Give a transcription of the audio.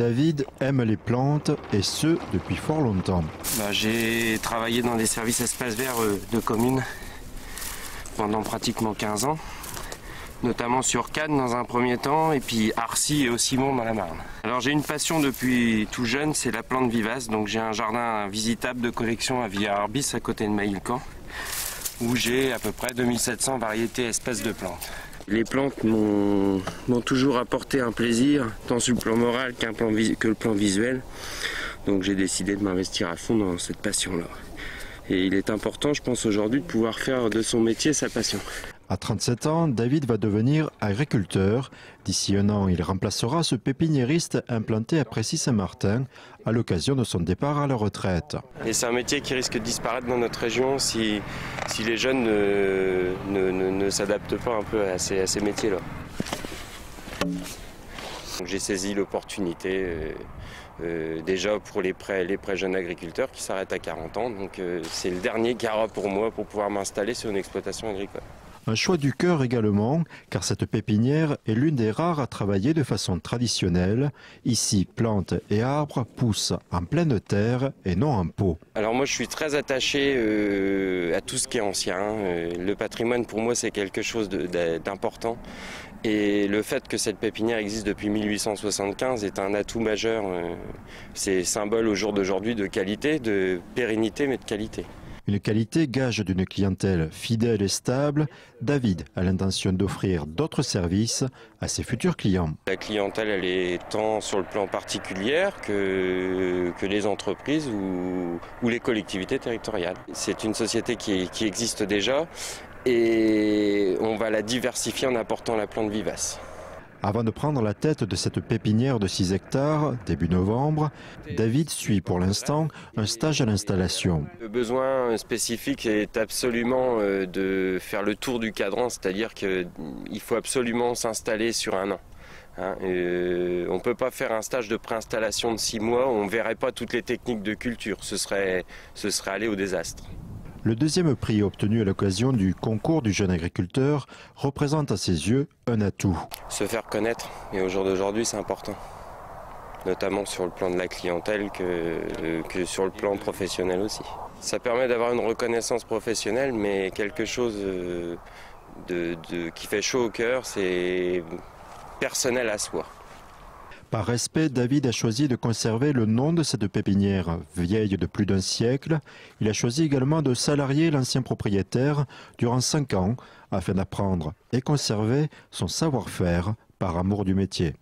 David aime les plantes et ce depuis fort longtemps. J'ai travaillé dans des services espaces verts de communes pendant pratiquement 15 ans, notamment sur Cannes dans un premier temps et puis Arcy et au Simon dans la Marne. Alors j'ai une passion depuis tout jeune, c'est la plante vivace, donc j'ai un jardin visitable de collection à Villars-Arbis à côté de Maillecamp où j'ai à peu près 2700 variétés espèces de plantes. Les plantes m'ont toujours apporté un plaisir, tant sur le plan moral que le plan visuel. Donc j'ai décidé de m'investir à fond dans cette passion-là. Et il est important, je pense aujourd'hui, de pouvoir faire de son métier sa passion. À 37 ans, David va devenir agriculteur. D'ici un an, il remplacera ce pépiniériste implanté à Précy-Saint-Martin à l'occasion de son départ à la retraite. Et c'est un métier qui risque de disparaître dans notre région si les jeunes ne s'adaptent pas un peu à ces métiers-là. J'ai saisi l'opportunité déjà pour les prêts jeunes agriculteurs qui s'arrêtent à 40 ans. Donc c'est le dernier carat pour moi pour pouvoir m'installer sur une exploitation agricole. Un choix du cœur également, car cette pépinière est l'une des rares à travailler de façon traditionnelle. Ici, plantes et arbres poussent en pleine terre et non en pot. Alors moi je suis très attaché à tout ce qui est ancien. Le patrimoine pour moi c'est quelque chose d'important. Et le fait que cette pépinière existe depuis 1875 est un atout majeur. C'est symbole au jour d'aujourd'hui de qualité, de pérennité mais de qualité. Une qualité gage d'une clientèle fidèle et stable. David a l'intention d'offrir d'autres services à ses futurs clients. La clientèle, elle est tant sur le plan particulier que les entreprises ou les collectivités territoriales. C'est une société qui existe déjà et on va la diversifier en apportant la plante vivace. Avant de prendre la tête de cette pépinière de 6 hectares, début novembre, David suit pour l'instant un stage à l'installation. Le besoin spécifique est absolument de faire le tour du cadran, c'est-à-dire qu'il faut absolument s'installer sur un an. On ne peut pas faire un stage de préinstallation de 6 mois, on ne verrait pas toutes les techniques de culture, ce serait aller au désastre. Le deuxième prix obtenu à l'occasion du concours du jeune agriculteur représente à ses yeux un atout. Se faire connaître, et au jour d'aujourd'hui c'est important, notamment sur le plan de la clientèle que sur le plan professionnel aussi. Ça permet d'avoir une reconnaissance professionnelle, mais quelque chose qui fait chaud au cœur, c'est personnel à soi. Par respect, David a choisi de conserver le nom de cette pépinière, vieille de plus d'un siècle. Il a choisi également de salarier l'ancien propriétaire durant 5 ans afin d'apprendre et conserver son savoir-faire par amour du métier.